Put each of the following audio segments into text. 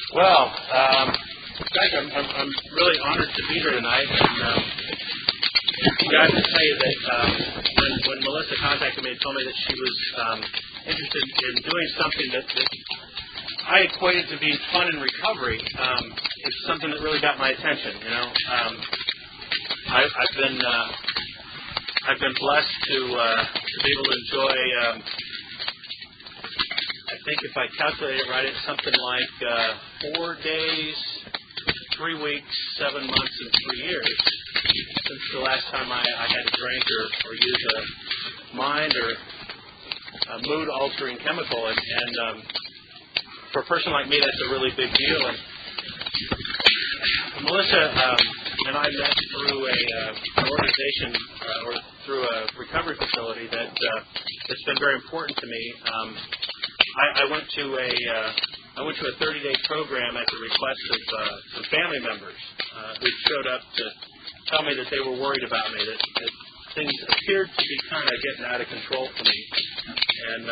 Well, guys, I'm really honored to be here tonight, and I have to tell you that when Melissa contacted me and told me that she was interested in doing something that I equated to being fun in recovery, it's something that really got my attention. You know, I've been blessed to be able to enjoy. I think if I calculate it right, it's something like 4 days, 3 weeks, 7 months, and 3 years since the last time I had to drink or use a mind or a mood-altering chemical. And for a person like me, that's a really big deal. And Melissa and I met through an organization or through a recovery facility that's been very important to me. I went to a 30-day program at the request of some family members who showed up to tell me that they were worried about me, that things appeared to be kind of getting out of control for me. And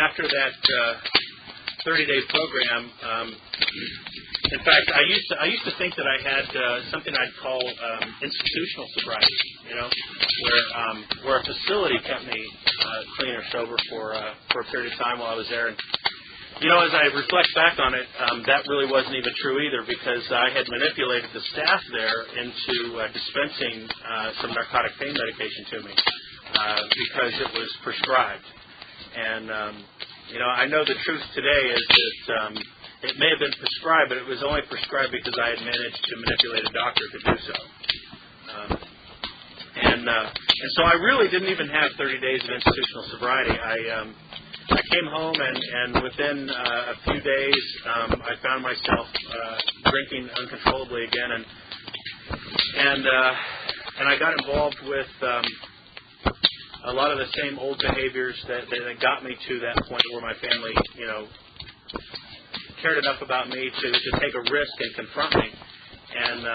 after that 30-day program, in fact, I used to think that I had something I'd call institutional sobriety, you know, where a facility kept me clean or sober for a period of time while I was there. And you know, as I reflect back on it, that really wasn't even true either, because I had manipulated the staff there into dispensing some narcotic pain medication to me because it was prescribed. And you know, I know the truth today is that it may have been prescribed, but it was only prescribed because I had managed to manipulate a doctor to do so. And so I really didn't even have 30 days of institutional sobriety. I came home, and within a few days, I found myself drinking uncontrollably again, and I got involved with a lot of the same old behaviors that got me to that point where my family, you know, cared enough about me to take a risk and confront me, and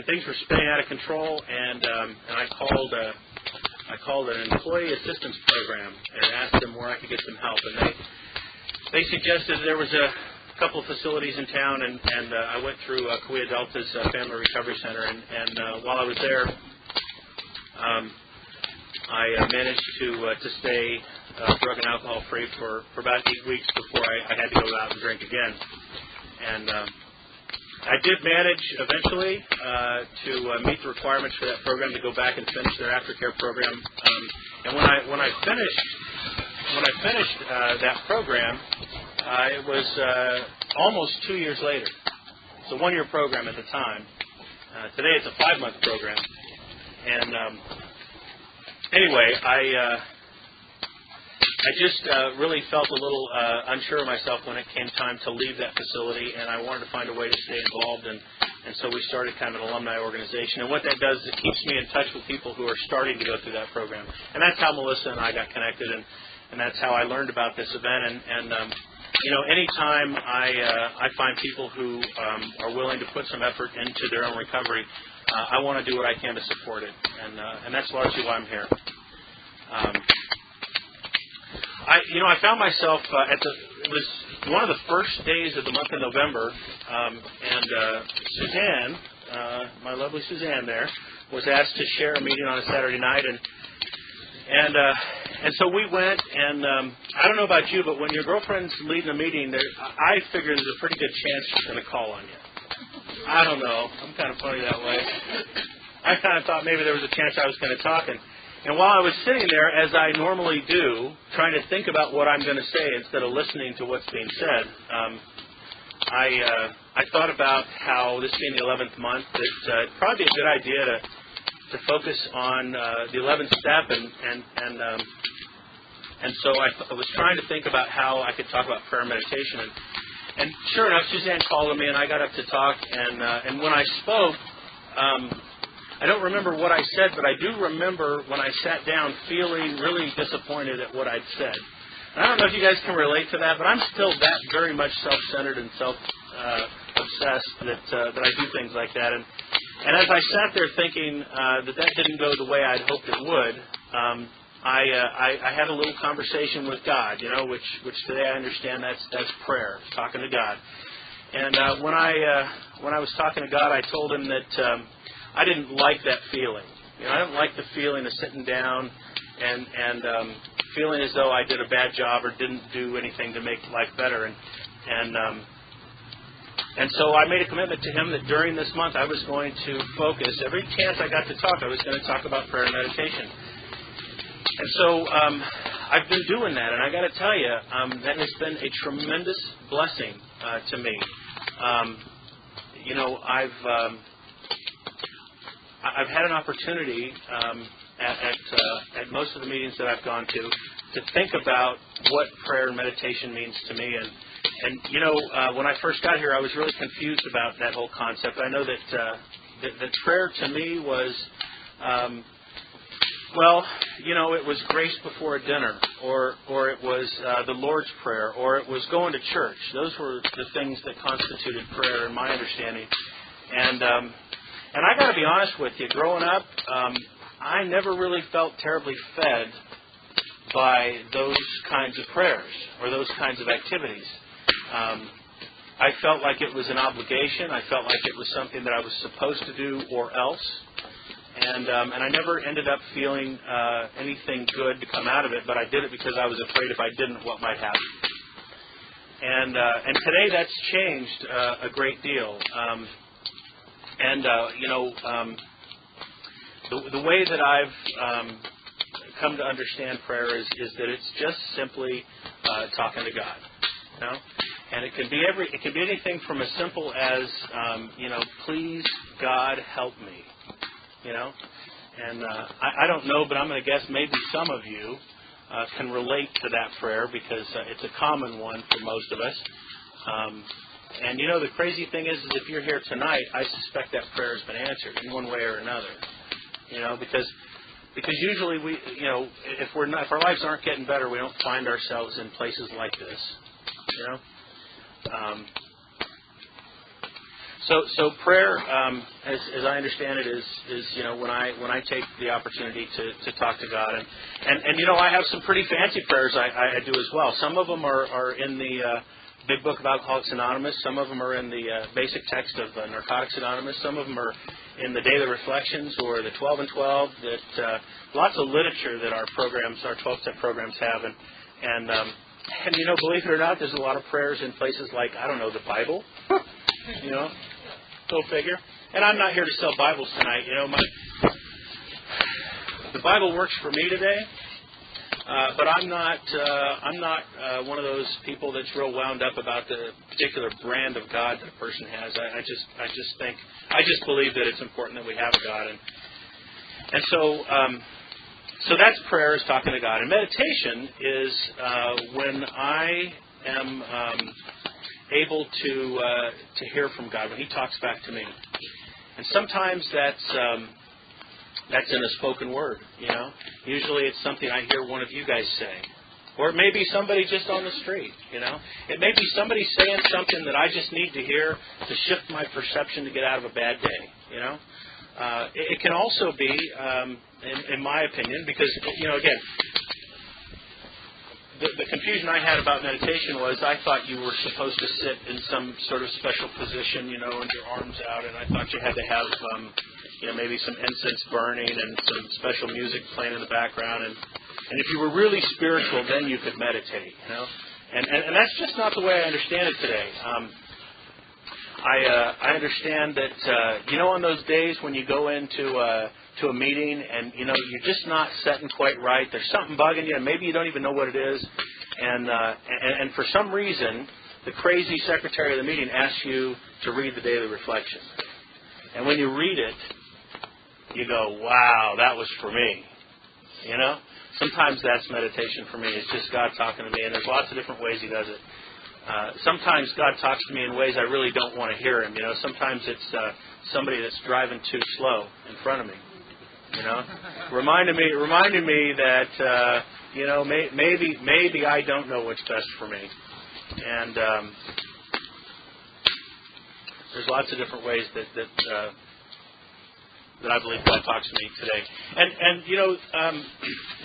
things were spinning out of control, and I called an employee assistance program and asked them where I could get some help, and they suggested there was a couple of facilities in town, and I went through Kauai Delta's Family Recovery Center, and while I was there, I managed to stay drug and alcohol free for about 8 weeks before I had to go out and drink again. And I did manage eventually to meet the requirements for that program to go back and finish their aftercare program. And when I finished that program, it was almost 2 years later. It's a 1-year program at the time. Today it's a 5-month program. And anyway, I just really felt a little unsure of myself when it came time to leave that facility, and I wanted to find a way to stay involved, and so we started kind of an alumni organization. And what that does is it keeps me in touch with people who are starting to go through that program. And that's how Melissa and I got connected, and that's how I learned about this event. And you know, anytime I find people who are willing to put some effort into their own recovery, I want to do what I can to support it, and that's largely why I'm here. I found myself it was one of the first days of the month of November, and Suzanne, my lovely Suzanne there, was asked to share a meeting on a Saturday night, and so we went, and I don't know about you, but when your girlfriend's leading a meeting, I figure there's a pretty good chance she's going to call on you. I don't know. I'm kind of funny that way. I kind of thought maybe there was a chance I was going to talk, and while I was sitting there, as I normally do, trying to think about what I'm going to say instead of listening to what's being said, I thought about how, this being the 11th month, that it'd probably be a good idea to focus on the 11th step, and so I was trying to think about how I could talk about prayer and meditation, and sure enough, Suzanne called on me, and I got up to talk, and when I spoke, I don't remember what I said, but I do remember when I sat down feeling really disappointed at what I'd said. And I don't know if you guys can relate to that, but I'm still that very much self-centered and self-obsessed that I do things like that. And as I sat there thinking that didn't go the way I'd hoped it would, I had a little conversation with God, which today I understand that's prayer, talking to God. And when I was talking to God, I told Him that I didn't like that feeling. I didn't like the feeling of sitting down and feeling as though I did a bad job or didn't do anything to make life better. And so I made a commitment to Him that during this month I was going to focus. Every chance I got to talk, I was going to talk about prayer and meditation. And so I've been doing that, and I got to tell you, that has been a tremendous blessing to me. I've had an opportunity at most of the meetings that I've gone to think about what prayer and meditation means to me. And when I first got here, I was really confused about that whole concept. I know that prayer to me was, it was grace before a dinner, or it was the Lord's Prayer, or it was going to church. Those were the things that constituted prayer in my understanding. And I got to be honest with you, growing up, I never really felt terribly fed by those kinds of prayers or those kinds of activities. I felt like it was an obligation. I felt like it was something that I was supposed to do or else. And I never ended up feeling anything good to come out of it, but I did it because I was afraid if I didn't, what might happen. And today that's changed a great deal. The way that I've come to understand prayer is that it's just simply talking to God. And it can be anything from as simple as please God help me. And I don't know, but I'm going to guess maybe some of you can relate to that prayer because it's a common one for most of us. And the crazy thing is if you're here tonight, I suspect that prayer has been answered in one way or another. Because usually we, if our lives aren't getting better, we don't find ourselves in places like this. So prayer, as I understand it, is when I take the opportunity to talk to God, and I have some pretty fancy prayers I do as well. Some of them are in the Big Book of Alcoholics Anonymous. Some of them are in the basic text of Narcotics Anonymous. Some of them are in the Daily Reflections or the 12 and 12. That lots of literature that our 12-step programs have, and believe it or not, there's a lot of prayers in places like the Bible. Go figure. And I'm not here to sell Bibles tonight. The Bible works for me today, but I'm not one of those people that's real wound up about the particular brand of God that a person has. I just believe that it's important that we have a God, and so that's prayer, is talking to God, and meditation is when I am able to hear from God, when He talks back to me. And sometimes that's in a spoken word, Usually it's something I hear one of you guys say. Or it may be somebody just on the street, It may be somebody saying something that I just need to hear to shift my perception to get out of a bad day, It can also be, in my opinion, because, again, the confusion I had about meditation was I thought you were supposed to sit in some sort of special position, and your arms out, and I thought you had to have, maybe some incense burning and some special music playing in the background, and if you were really spiritual, then you could meditate, and that's just not the way I understand it today. I understand that, on those days when you go into a meeting and, you're just not setting quite right, there's something bugging you, and maybe you don't even know what it is, and for some reason, the crazy secretary of the meeting asks you to read the daily reflection. And when you read it, you go, wow, that was for me. Sometimes that's meditation for me. It's just God talking to me, and there's lots of different ways He does it. Sometimes God talks to me in ways I really don't want to hear Him. Sometimes it's somebody that's driving too slow in front of me. Reminding me that maybe I don't know what's best for me. And there's lots of different ways that that I believe God talks to me today. And you know,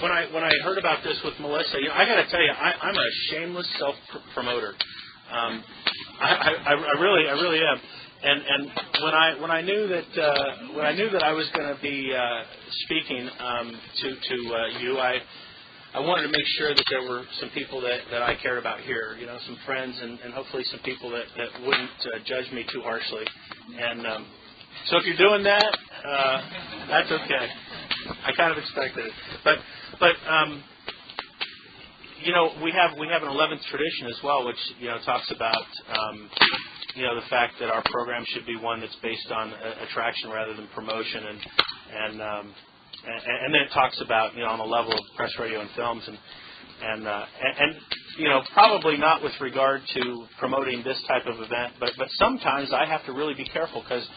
when I heard about this with Melissa, you know, I got to tell you, I'm a shameless self-promoter. I really am. And when I knew that I was going to be speaking to you, I wanted to make sure that there were some people that I cared about here, you know, some friends and hopefully some people that wouldn't judge me too harshly. And so if you're doing that, that's okay. I kind of expected it, but you know, we have an 11th tradition as well, which, you know, talks about you know, the fact that our program should be one that's based on attraction rather than promotion, and then it talks about, you know, on the level of press, radio, and films, and you know, probably not with regard to promoting this type of event, but sometimes I have to really be careful because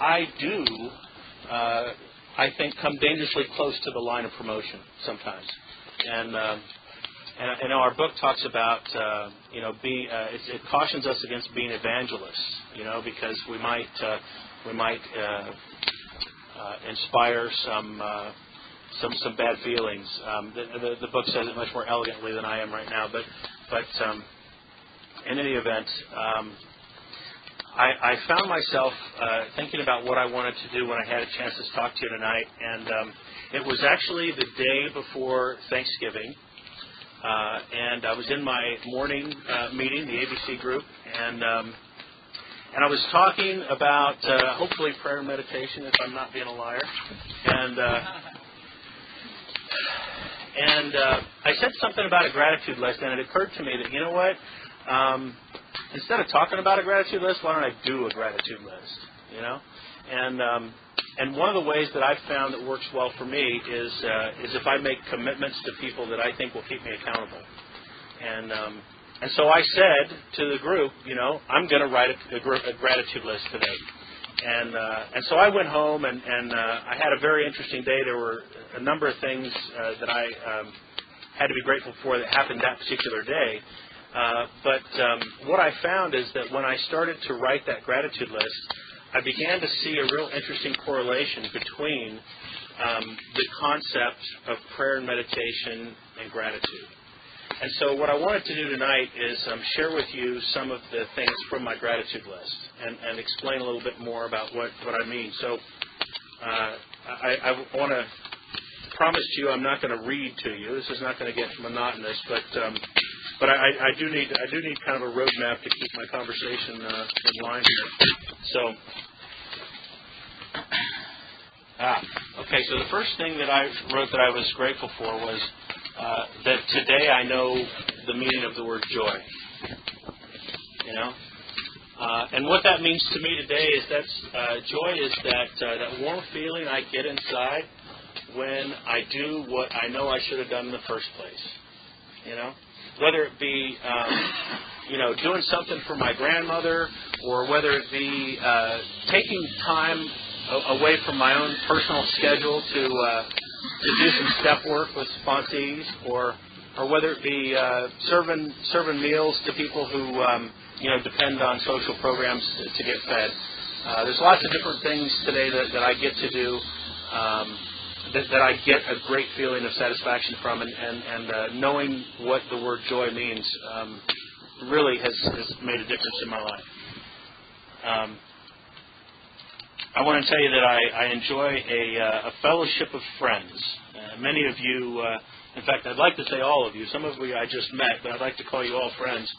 I do I think come dangerously close to the line of promotion sometimes, and you know, our book talks about you know, it cautions us against being evangelists, you know, because we might inspire some bad feelings. The book says it much more elegantly than I am right now, but in any event, I found myself thinking about what I wanted to do when I had a chance to talk to you tonight, and it was actually the day before Thanksgiving. And I was in my morning meeting, the ABC group, and I was talking about hopefully prayer and meditation, if I'm not being a liar, and I said something about a gratitude list, and it occurred to me that, you know what, instead of talking about a gratitude list, why don't I do a gratitude list, you know, and one of the ways that I've found that works well for me is if I make commitments to people that I think will keep me accountable. And so I said to the group, you know, I'm going to write a gratitude list today. And so I went home and I had a very interesting day. There were a number of things that I had to be grateful for that happened that particular day. But what I found is that when I started to write that gratitude list, I began to see a real interesting correlation between the concept of prayer and meditation and gratitude. And so what I wanted to do tonight is share with you some of the things from my gratitude list and explain a little bit more about what I mean. So I want to promise you I'm not going to read to you. This is not going to get monotonous, but I do need kind of a roadmap to keep my conversation in line here. So, okay. So the first thing that I wrote that I was grateful for was that today I know the meaning of the word joy. You know, and what that means to me today is joy is that warm feeling I get inside when I do what I know I should have done in the first place. You know. Whether it be, you know, doing something for my grandmother, or whether it be taking time away from my own personal schedule to do some step work with sponsees, or whether it be serving meals to people who you know, depend on social programs to get fed. There's lots of different things today that I get to do. That I get a great feeling of satisfaction from, and knowing what the word joy means really has made a difference in my life. I want to tell you that I enjoy a fellowship of friends. Many of you, in fact, I'd like to say all of you. Some of you I just met, but I'd like to call you all friends.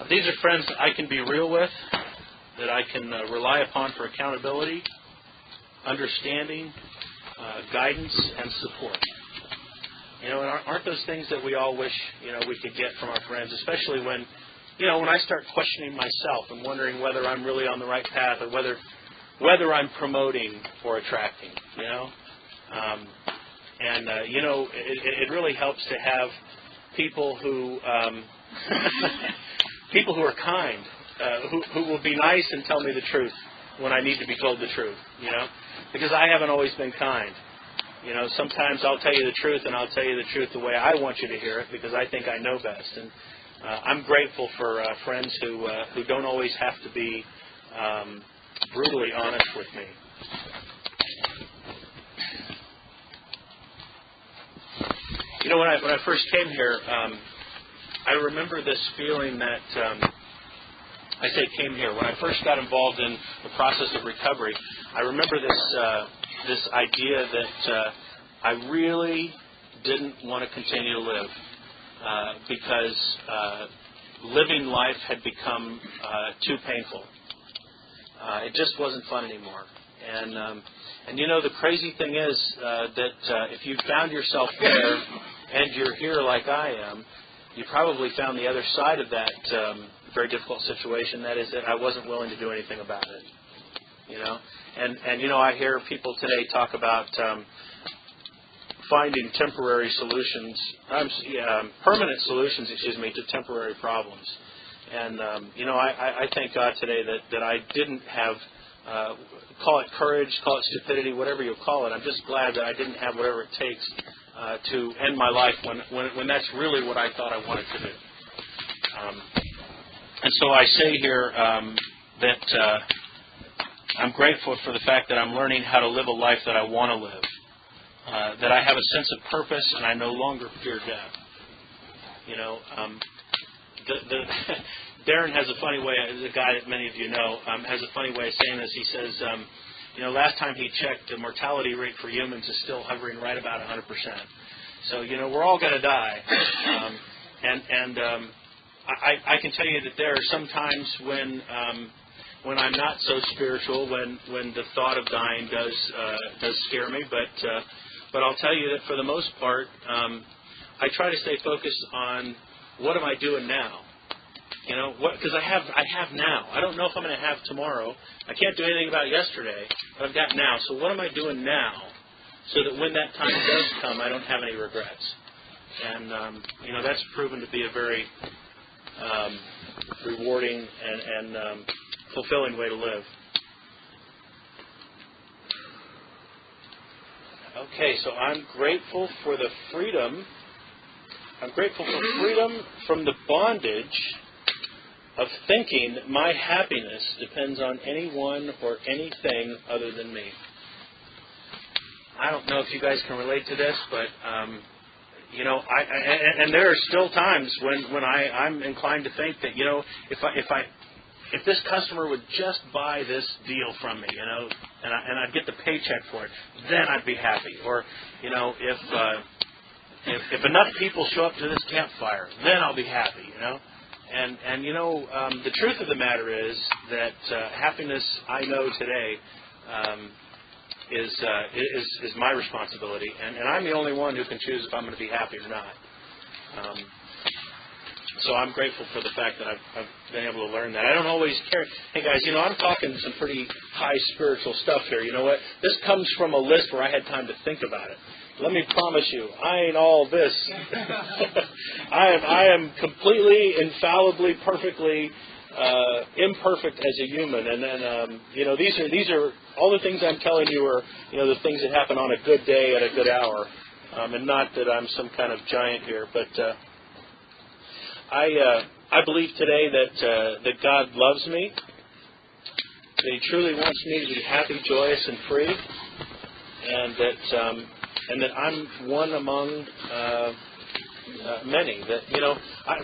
These are friends that I can be real with, that I can rely upon for accountability, understanding, guidance, and support. You know, and aren't those things that we all wish, you know, we could get from our friends, especially when, you know, when I start questioning myself and wondering whether I'm really on the right path, or whether I'm promoting or attracting, you know. You know, it really helps to have people who people who are kind, who will be nice and tell me the truth when I need to be told the truth, you know. Because I haven't always been kind. You know, sometimes I'll tell you the truth, and I'll tell you the truth the way I want you to hear it, because I think I know best. And I'm grateful for friends who don't always have to be brutally honest with me. When I first came here, I remember this feeling that I say came here. When I first got involved in the process of recovery, I remember this idea that I really didn't want to continue to live because living life had become too painful. It just wasn't fun anymore. And the crazy thing is that if you found yourself there and you're here like I am, you probably found the other side of that very difficult situation. That is that I wasn't willing to do anything about it. And I hear people today talk about finding temporary solutions, permanent solutions, to temporary problems. And I thank God today that I didn't have, call it courage, call it stupidity, whatever you call it. I'm just glad that I didn't have whatever it takes to end my life when that's really what I thought I wanted to do. And so I say here that I'm grateful for the fact that I'm learning how to live a life that I want to live, that I have a sense of purpose and I no longer fear death. Darren has a funny way, the guy that many of you know, has a funny way of saying this. He says, last time he checked, the mortality rate for humans is still hovering right about 100%. So, we're all going to die. I can tell you that there are some times when I'm not so spiritual, when the thought of dying does scare me. But I'll tell you that for the most part, I try to stay focused on what am I doing now. Because I have now. I don't know if I'm going to have tomorrow. I can't do anything about yesterday, but I've got now. So what am I doing now, so that when that time does come, I don't have any regrets? And that's proven to be a very rewarding and fulfilling way to live. Okay, so I'm grateful for the freedom. I'm grateful for freedom from the bondage of thinking that my happiness depends on anyone or anything other than me. I don't know if you guys can relate to this, but and there are still times when I'm inclined to think that if this customer would just buy this deal from me, and I'd get the paycheck for it, then I'd be happy. Or if enough people show up to this campfire, then I'll be happy. And the truth of the matter is that happiness, I know today, is my responsibility, and I'm the only one who can choose if I'm going to be happy or not. So I'm grateful for the fact that I've been able to learn that. I don't always care. Hey guys, I'm talking some pretty high spiritual stuff here. You know what? This comes from a list where I had time to think about it. Let me promise you, I ain't all this. I am completely, infallibly, perfectly imperfect as a human. And then, these are all the things I'm telling you are, the things that happen on a good day at a good hour. And not that I'm some kind of giant here, but I believe today that God loves me, that He truly wants me to be happy, joyous, and free, and that I'm one among many. That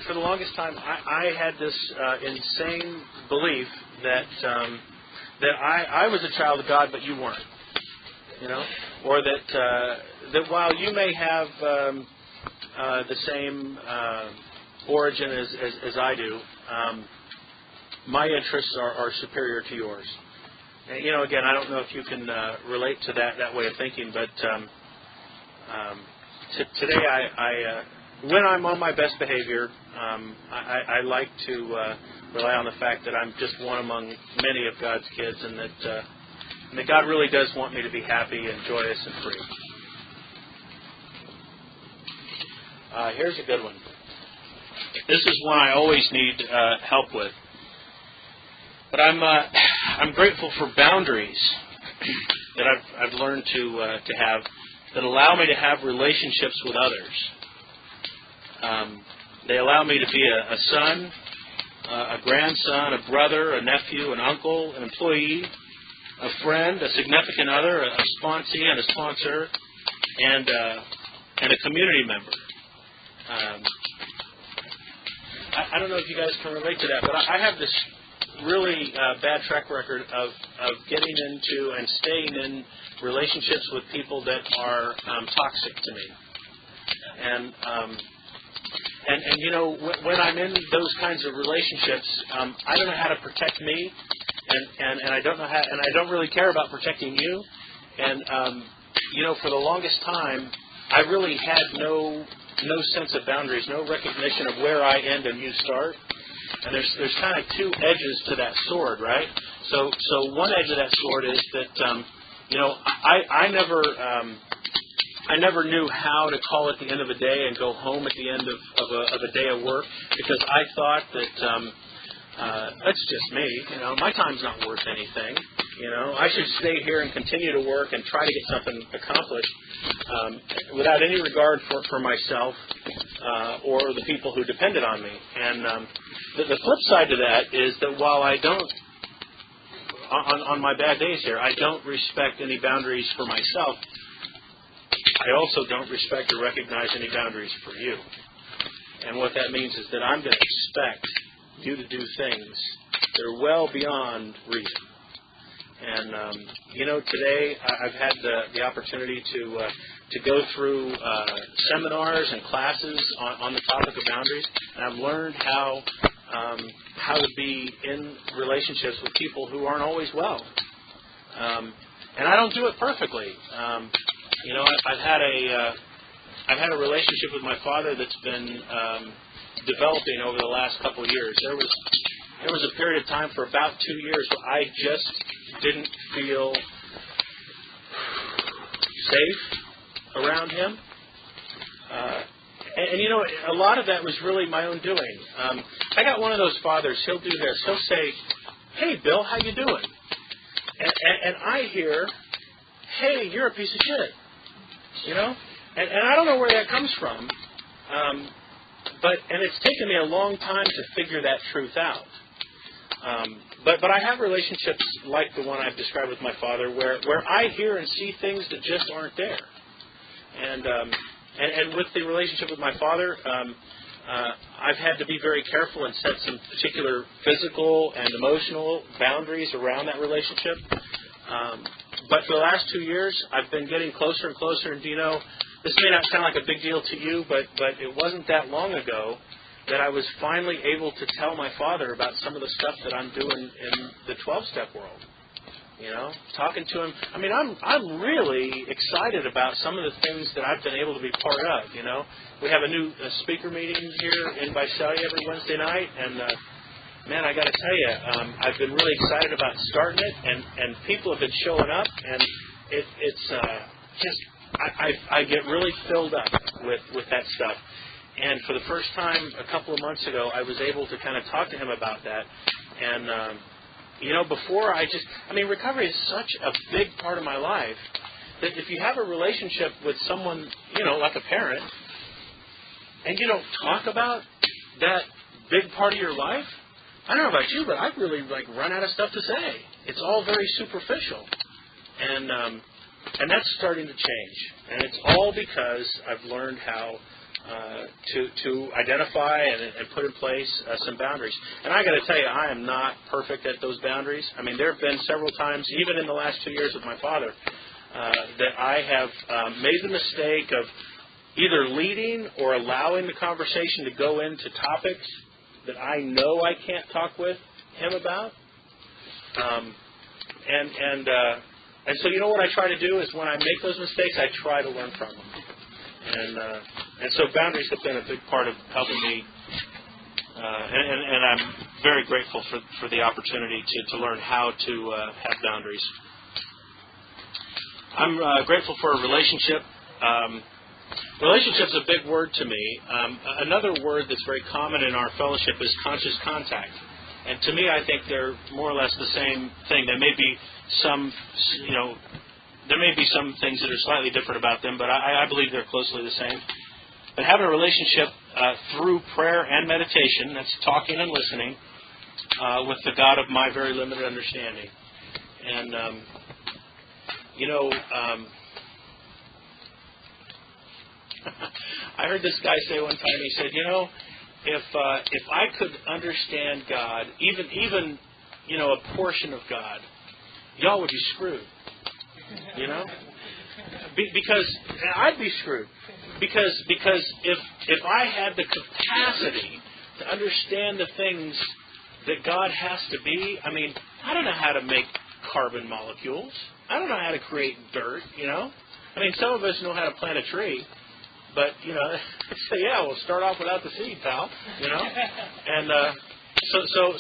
for the longest time, I had this insane belief that I was a child of God, but you weren't. Or that while you may have the same origin as I do, my interests are superior to yours. And, again, I don't know if you can relate to that way of thinking, but today when I'm on my best behavior, I like to rely on the fact that I'm just one among many of God's kids, and that God really does want me to be happy and joyous and free. Here's a good one. This is one I always need help with. But I'm grateful for boundaries that I've learned to have that allow me to have relationships with others. They allow me to be a son, a grandson, a brother, a nephew, an uncle, an employee, a friend, a significant other, a sponsee and a sponsor, and a community member. I don't know if you guys can relate to that, but I have this really bad track record of getting into and staying in relationships with people that are toxic to me. And you know, when I'm in those kinds of relationships, I don't know how to protect me, and I don't know how, and I don't really care about protecting you. And you know, for the longest time, I really had no sense of boundaries, no recognition of where I end and you start. And there's kind of two edges to that sword, right? So one edge of that sword is that you know, I never knew how to call at the end of a day and go home at the end of a day of work, because I thought that that's just me. You know, my time's not worth anything. You know, I should stay here and continue to work and try to get something accomplished without any regard for myself or the people who depended on me. And the flip side to that is that while I don't, on my bad days here, I don't respect any boundaries for myself, I also don't respect or recognize any boundaries for you. And what that means is that I'm going to expect you to do things that are well beyond reason. And you know, today I've had the opportunity to go through seminars and classes on the topic of boundaries, and I've learned how to be in relationships with people who aren't always well. And I don't do it perfectly. You know, I've had a relationship with my father that's been developing over the last couple of years. There was a period of time for about 2 years where I just didn't feel safe around him. And you know, a lot of that was really my own doing. I got one of those fathers, he'll do this. He'll say, "Hey, Bill, how you doing?" And I hear, "Hey, you're a piece of shit." You know? And I don't know where that comes from. But it's taken me a long time to figure that truth out. But I have relationships like the one I've described with my father where I hear and see things that just aren't there. And with the relationship with my father, I've had to be very careful and set some particular physical and emotional boundaries around that relationship. But for the last 2 years, I've been getting closer and closer. And, you know, this may not sound like a big deal to you, but it wasn't that long ago that I was finally able to tell my father about some of the stuff that I'm doing in the 12-step world. You know, talking to him. I mean, I'm really excited about some of the things that I've been able to be part of. You know, we have a new speaker meeting here in Visalia every Wednesday night, and man, I got to tell you, I've been really excited about starting it, and people have been showing up, and it's just I get really filled up with that stuff. And for the first time a couple of months ago, I was able to kind of talk to him about that. And, you know, before recovery is such a big part of my life that if you have a relationship with someone, you know, like a parent, and you don't talk about that big part of your life, I don't know about you, but I've really, run out of stuff to say. It's all very superficial. And that's starting to change. And it's all because I've learned how to identify and put in place some boundaries. And I got to tell you, I am not perfect at those boundaries. I mean, there have been several times, even in the last 2 years with my father, that I have made the mistake of either leading or allowing the conversation to go into topics that I know I can't talk with him about. And so, you know what I try to do is when I make those mistakes, I try to learn from them. And so boundaries have been a big part of helping me, and I'm very grateful for the opportunity to learn how to have boundaries. I'm grateful for a relationship. Relationship's a big word to me. Another word that's very common in our fellowship is conscious contact. And to me, I think they're more or less the same thing. There may be some, there may be some things that are slightly different about them, but I believe they're closely the same. But having a relationship through prayer and meditation, that's talking and listening, with the God of my very limited understanding. And, I heard this guy say one time. He said, if I could understand God, even a portion of God, y'all would be screwed. Because I'd be screwed. Because if I had the capacity to understand the things that God has to be, I mean, I don't know how to make carbon molecules. I don't know how to create dirt, I mean, some of us know how to plant a tree, but, say, yeah, we'll start off without the seed, pal, And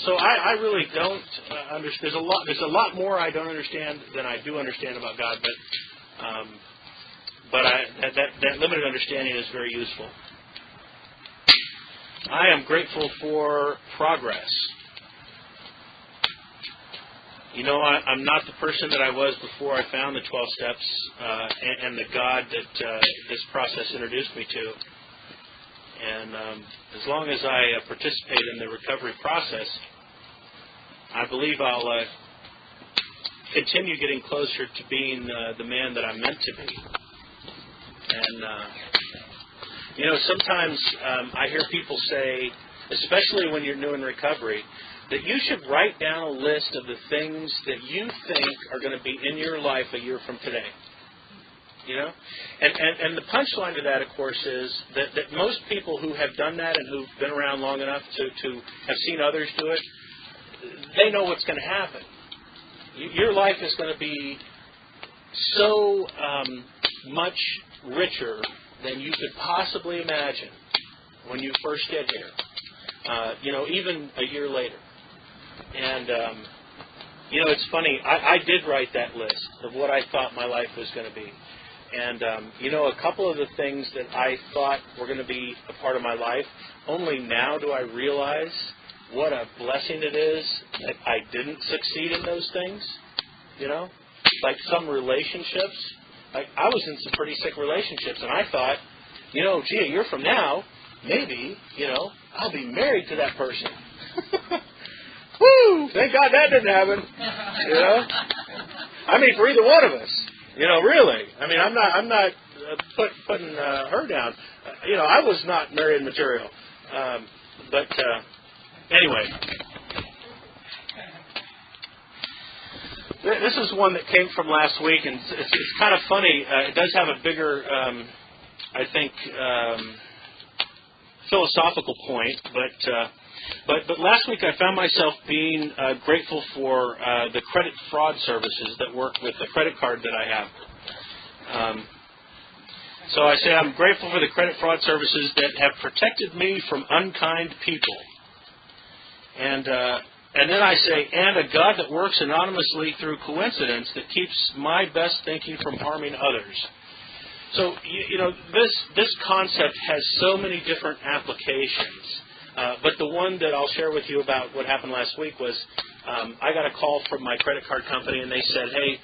so I really don't understand. There's a lot more I don't understand than I do understand about God, but that limited understanding is very useful. I am grateful for progress. I'm not the person that I was before I found the 12 steps and the God that this process introduced me to. And as long as I participate in the recovery process, I believe I'll continue getting closer to being the man that I'm meant to be. And, sometimes I hear people say, especially when you're new in recovery, that you should write down a list of the things that you think are going to be in your life a year from today. And the punchline to that, of course, is that most people who have done that and who've been around long enough to have seen others do it, they know what's going to happen. Your life is going to be so much richer than you could possibly imagine when you first get here, even a year later. And, it's funny, I did write that list of what I thought my life was going to be. And, a couple of the things that I thought were going to be a part of my life, only now do I realize what a blessing it is that I didn't succeed in those things, Like some relationships. Like I was in some pretty sick relationships, and I thought, gee, a year from now, maybe, I'll be married to that person. Woo! Thank God that didn't happen. I mean, for either one of us. Really. I mean, I'm not putting her down. I was not married material. But anyway, this is one that came from last week, and it's kind of funny. It does have a bigger, I think, philosophical point, but last week I found myself being grateful for the credit fraud services that work with the credit card that I have. So I say I'm grateful for the credit fraud services that have protected me from unkind people. And then I say, and a God that works anonymously through coincidence that keeps my best thinking from harming others. So, this concept has so many different applications. But the one that I'll share with you about what happened last week was I got a call from my credit card company, and they said, hey,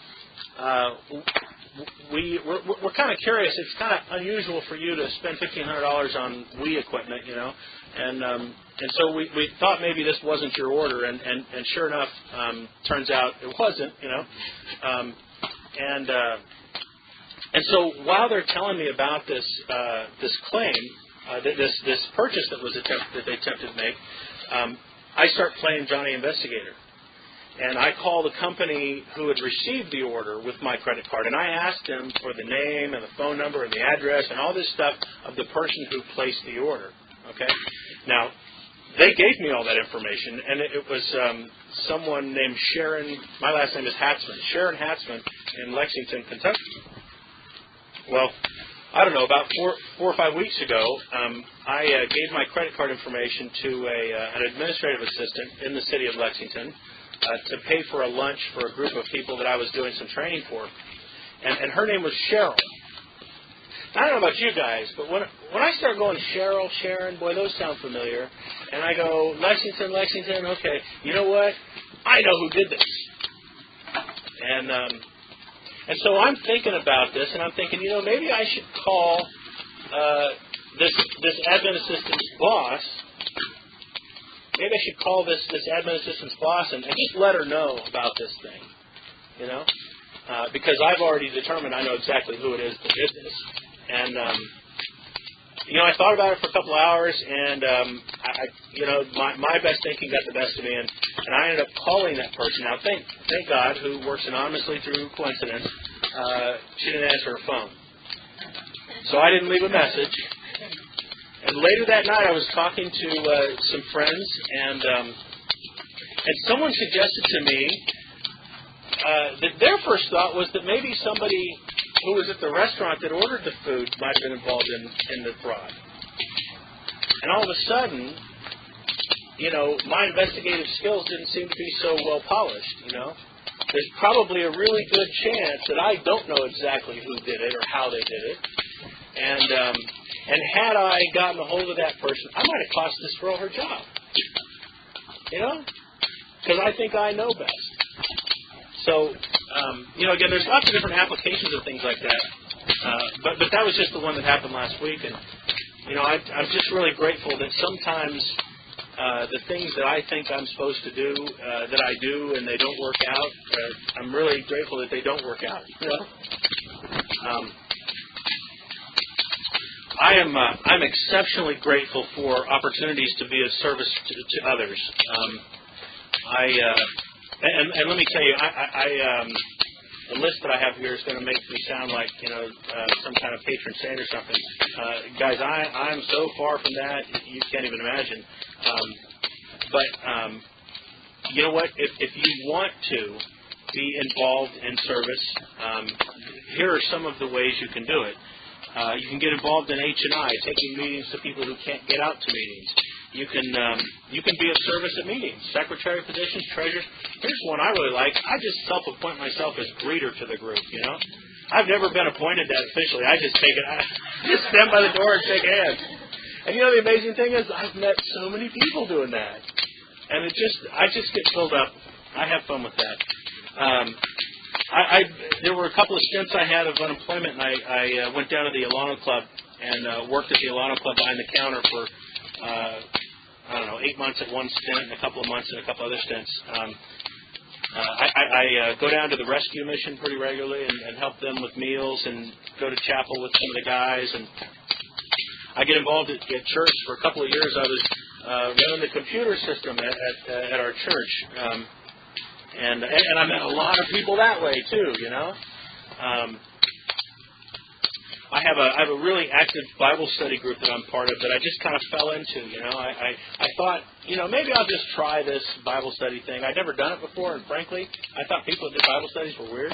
we're kind of curious. It's kind of unusual for you to spend $1,500 on Wii equipment, and so we thought maybe this wasn't your order, and sure enough, turns out it wasn't, And so while they're telling me about this claim, this purchase that they attempted to make, I start playing Johnny Investigator. And I call the company who had received the order with my credit card, and I asked them for the name and the phone number and the address and all this stuff of the person who placed the order. Okay? Now, they gave me all that information, and it was someone named Sharon. My last name is Hatzman. Sharon Hatzman in Lexington, Kentucky. Well, I don't know, about 4 or 5 weeks ago, I gave my credit card information to an administrative assistant in the city of Lexington to pay for a lunch for a group of people that I was doing some training for. And her name was Cheryl. I don't know about you guys, but when I start going Cheryl, Sharon, boy, those sound familiar. And I go, Lexington, okay, you know what? I know who did this. And so I'm thinking about this, and I'm thinking, maybe I should call this admin assistant's boss. Maybe I should call this admin assistant's boss and just let her know about this thing, because I've already determined I know exactly who it is that did this. I thought about it for a couple of hours, and my best thinking got the best of me, and I ended up calling that person. Now, thank God, who works anonymously through coincidence, she didn't answer her phone. So I didn't leave a message. And later that night, I was talking to some friends, and someone suggested to me that their first thought was that maybe somebody who was at the restaurant that ordered the food might have been involved in the fraud. And all of a sudden, my investigative skills didn't seem to be so well polished, There's probably a really good chance that I don't know exactly who did it or how they did it. And had I gotten a hold of that person, I might have cost this girl her job. Because I think I know best. So, again, there's lots of different applications of things like that. But that was just the one that happened last week. And, I'm just really grateful that sometimes the things that I think I'm supposed to do, that I do, and they don't work out, I'm really grateful that they don't work out. I'm exceptionally grateful for opportunities to be of service to others. And let me tell you, the list that I have here is going to make me sound like some kind of patron saint or something. Guys, I'm so far from that you can't even imagine. But you know what? If you want to be involved in service, here are some of the ways you can do it. You can get involved in H&I, taking meetings to people who can't get out to meetings. You can be of service at meetings, secretary positions, treasurers. Here's one I really like. I just self-appoint myself as greeter to the group. I've never been appointed that officially. I just just stand by the door and shake hands. And the amazing thing is, I've met so many people doing that, and I just get filled up. I have fun with that. There were a couple of stints I had of unemployment, and I went down to the Alano Club and worked at the Alano Club behind the counter for 8 months at one stint, and a couple of months at a couple other stints. I go down to the rescue mission pretty regularly and help them with meals and go to chapel with some of the guys. And I get involved at church. For a couple of years, I was running the computer system at our church. And I met a lot of people that way too, I have a really active Bible study group that I'm part of that I just kind of fell into, I thought, maybe I'll just try this Bible study thing. I'd never done it before, and frankly, I thought people that did Bible studies were weird.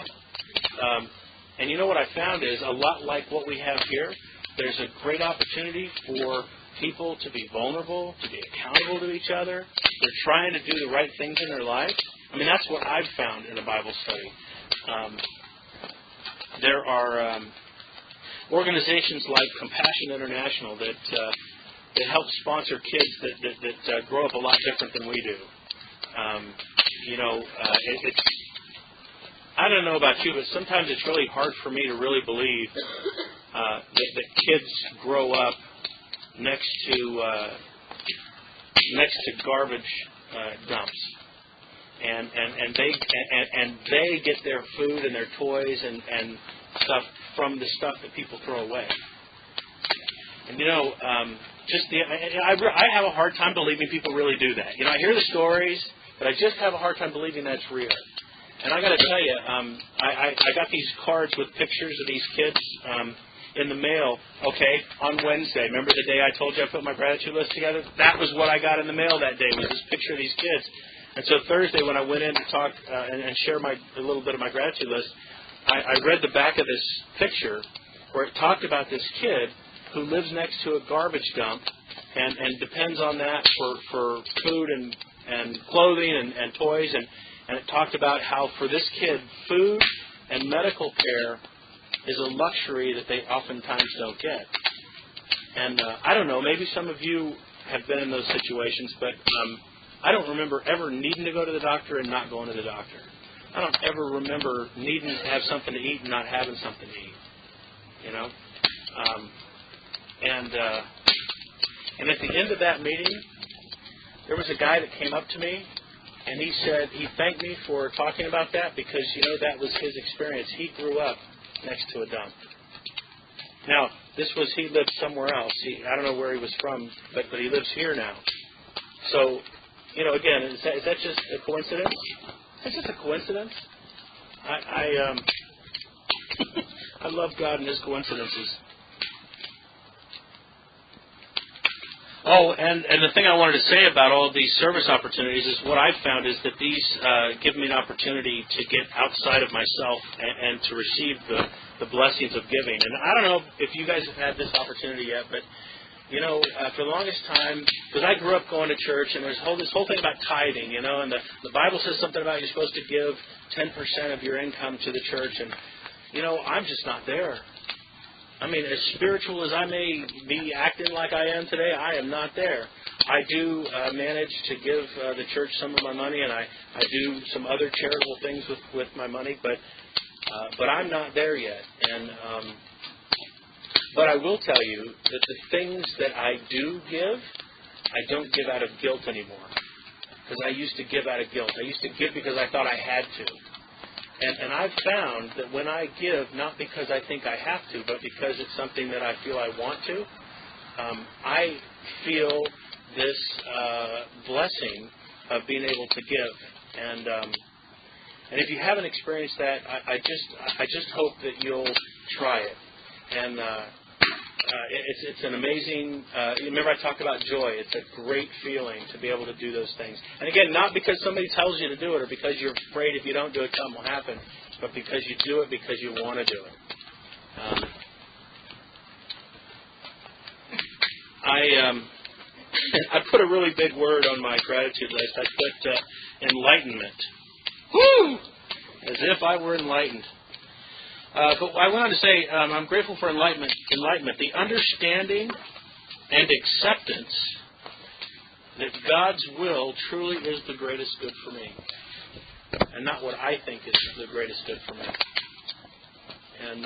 And what I found is, a lot like what we have here, there's a great opportunity for people to be vulnerable, to be accountable to each other. They're trying to do the right things in their life. That's what I've found in a Bible study. There are organizations like Compassion International that help sponsor kids that grow up a lot different than we do. I don't know about you, but sometimes it's really hard for me to really believe that kids grow up next to garbage dumps. And they get their food and their toys and stuff from the stuff that people throw away. And I have a hard time believing people really do that. I hear the stories, but I just have a hard time believing that's real. And I got to tell you, I got these cards with pictures of these kids in the mail. Okay, on Wednesday. Remember the day I told you I put my gratitude list together? That was what I got in the mail that day, was this picture of these kids. And so Thursday, when I went in to talk and share a little bit of my gratitude list, I read the back of this picture where it talked about this kid who lives next to a garbage dump and depends on that for food and clothing and toys. And it talked about how for this kid, food and medical care is a luxury that they oftentimes don't get. And I don't know, maybe some of you have been in those situations, but I don't remember ever needing to go to the doctor and not going to the doctor. I don't ever remember needing to have something to eat and not having something to eat. And at the end of that meeting, there was a guy that came up to me, and he said he thanked me for talking about that because, that was his experience. He grew up next to a dump. Now, he lived somewhere else. I don't know where he was from, but he lives here now. So, again, is that just a coincidence? It's just a coincidence. I love God and His coincidences. Oh, and the thing I wanted to say about all of these service opportunities is what I've found is that these give me an opportunity to get outside of myself and to receive the blessings of giving. And I don't know if you guys have had this opportunity yet, but, for the longest time, because I grew up going to church, and there's this whole thing about tithing, and the Bible says something about you're supposed to give 10% of your income to the church, and, I'm just not there. I mean, as spiritual as I may be acting like I am today, I am not there. I do manage to give the church some of my money, and I do some other charitable things with my money, but I'm not there yet. And but I will tell you that the things that I do give, I don't give out of guilt anymore. Because I used to give out of guilt. I used to give because I thought I had to. And I've found that when I give, not because I think I have to, but because it's something that I feel I want to, I feel this blessing of being able to give. And if you haven't experienced that, I just hope that you'll try it. And it's an amazing. Remember, I talked about joy. It's a great feeling to be able to do those things. And again, not because somebody tells you to do it, or because you're afraid if you don't do it, something will happen, but because you do it because you want to do it. I put a really big word on my gratitude list. I put enlightenment. Woo! As if I were enlightened. But I went on to say, I'm grateful for enlightenment, the understanding and acceptance that God's will truly is the greatest good for me, and not what I think is the greatest good for me. And,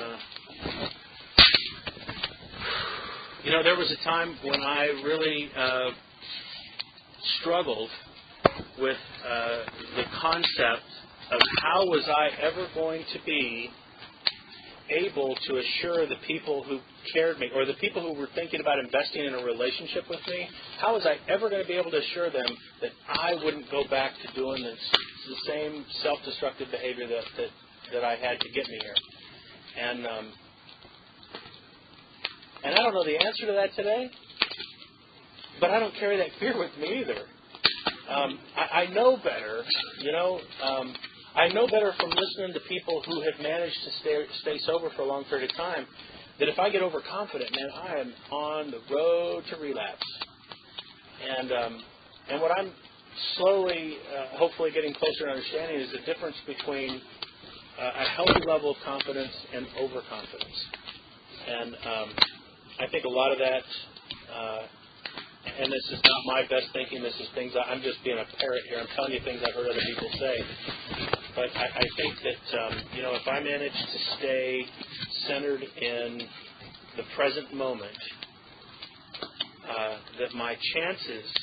there was a time when I really struggled with the concept of how was I ever going to be able to assure the people who cared me, or the people who were thinking about investing in a relationship with me, how was I ever going to be able to assure them that I wouldn't go back to doing the same self-destructive behavior that I had to get me here? And I don't know the answer to that today, but I don't carry that fear with me either. I know better, I know better from listening to people who have managed to stay sober for a long period of time, that if I get overconfident, man, I am on the road to relapse. And what I'm slowly, hopefully getting closer to understanding is the difference between a healthy level of confidence and overconfidence. And I think a lot of that, and this is not my best thinking, this is things, I'm just being a parrot here, I'm telling you things I've heard other people say. But I think that, if I manage to stay centered in the present moment, that my chances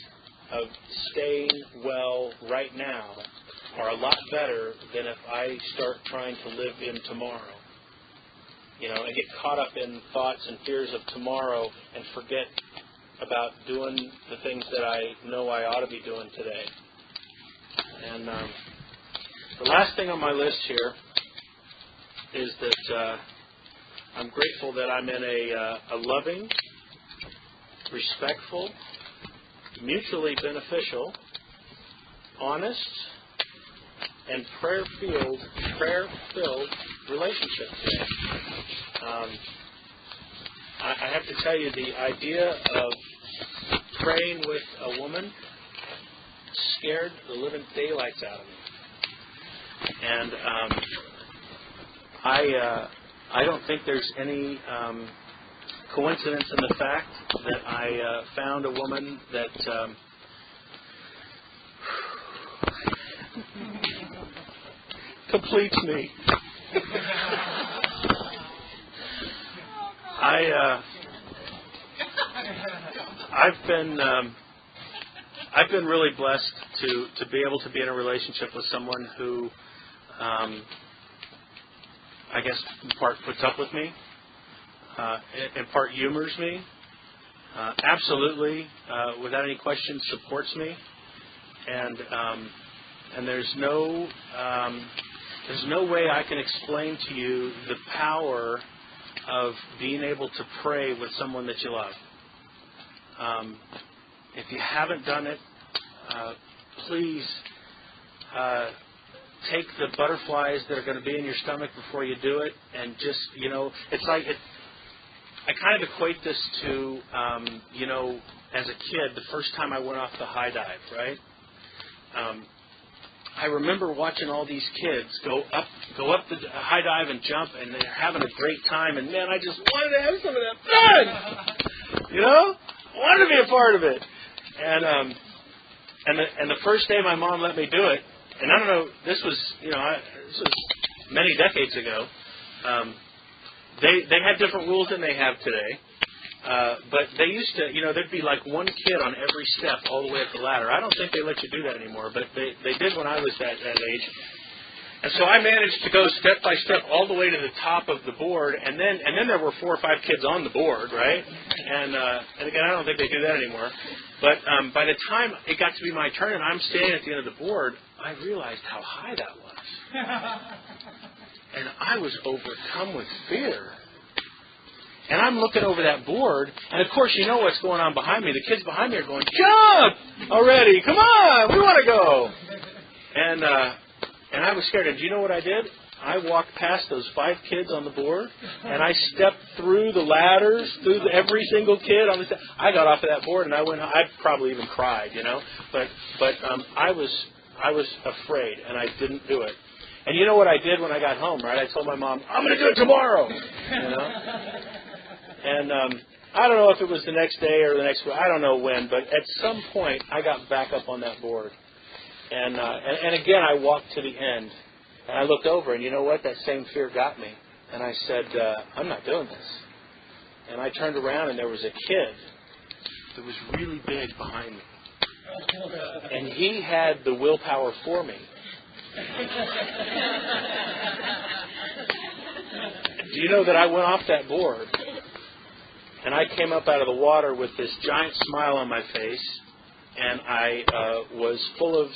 of staying well right now are a lot better than if I start trying to live in tomorrow. And get caught up in thoughts and fears of tomorrow and forget about doing the things that I know I ought to be doing today. And the last thing on my list here is that I'm grateful that I'm in a loving, respectful, mutually beneficial, honest, and prayer-filled relationship today. I have to tell you, the idea of praying with a woman scared the living daylights out of me. And I don't think there's any coincidence in the fact that I found a woman that completes me. I've been really blessed to be able to be in a relationship with someone who, I guess, in part puts up with me. in part humors me, absolutely, without any question, supports me, and there's no way I can explain to you the power of being able to pray with someone that you love. If you haven't done it, please take the butterflies that are going to be in your stomach before you do it, and just, it's like I kind of equate this to, as a kid, the first time I went off the high dive, right? I remember watching all these kids go up the high dive and jump, and they're having a great time, and man, I just wanted to have some of that fun, I wanted to be a part of it, and the first day my mom let me do it, and I don't know, this was many decades ago. They had different rules than they have today. But they used to, there'd be like one kid on every step all the way up the ladder. I don't think they let you do that anymore, but they did when I was that age. And so I managed to go step by step all the way to the top of the board, and then there were 4 or 5 kids on the board, right? And again, I don't think they do that anymore. But by the time it got to be my turn and I'm standing at the end of the board, I realized how high that was. And I was overcome with fear. And I'm looking over that board, and of course you know what's going on behind me. The kids behind me are going, jump already, come on, we want to go. And I was scared. And do you know what I did? I walked past those 5 kids on the board, and I stepped through the ladders, through every single kid on the step. I got off of that board, and I probably even cried, But I was afraid, and I didn't do it. And you know what I did when I got home, right? I told my mom, I'm going to do it tomorrow, And I don't know if it was the next day or the next week. I don't know when, but at some point I got back up on that board. And again, I walked to the end. And I looked over, and you know what? That same fear got me. And I said, I'm not doing this. And I turned around, and there was a kid that was really big behind me. And he had the willpower for me. Do you know that I went off that board, and I came up out of the water with this giant smile on my face, and I was full of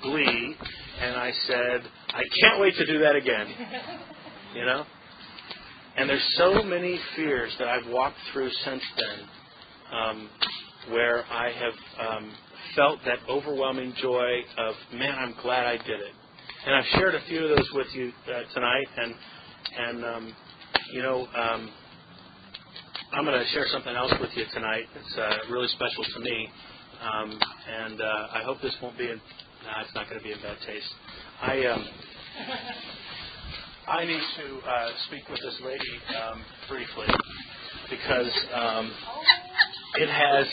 glee, and I said, I can't wait to do that again, And there's so many fears that I've walked through since then, where I have felt that overwhelming joy of, man, I'm glad I did it. And I've shared a few of those with you tonight, and I'm going to share something else with you tonight that's really special to me, and I hope this won't be it's not going to be in bad taste. I need to speak with this lady briefly, because it has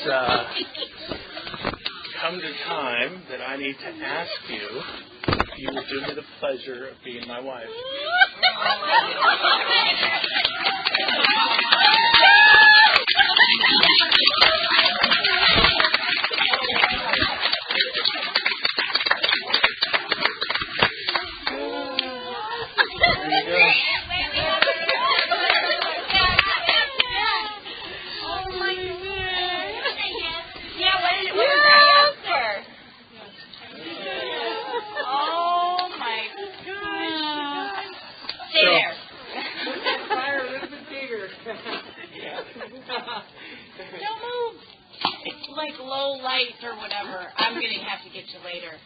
come to time that I need to ask you if you will do me the pleasure of being my wife. Don't move. It's like low light or whatever. I'm going to have to get you later.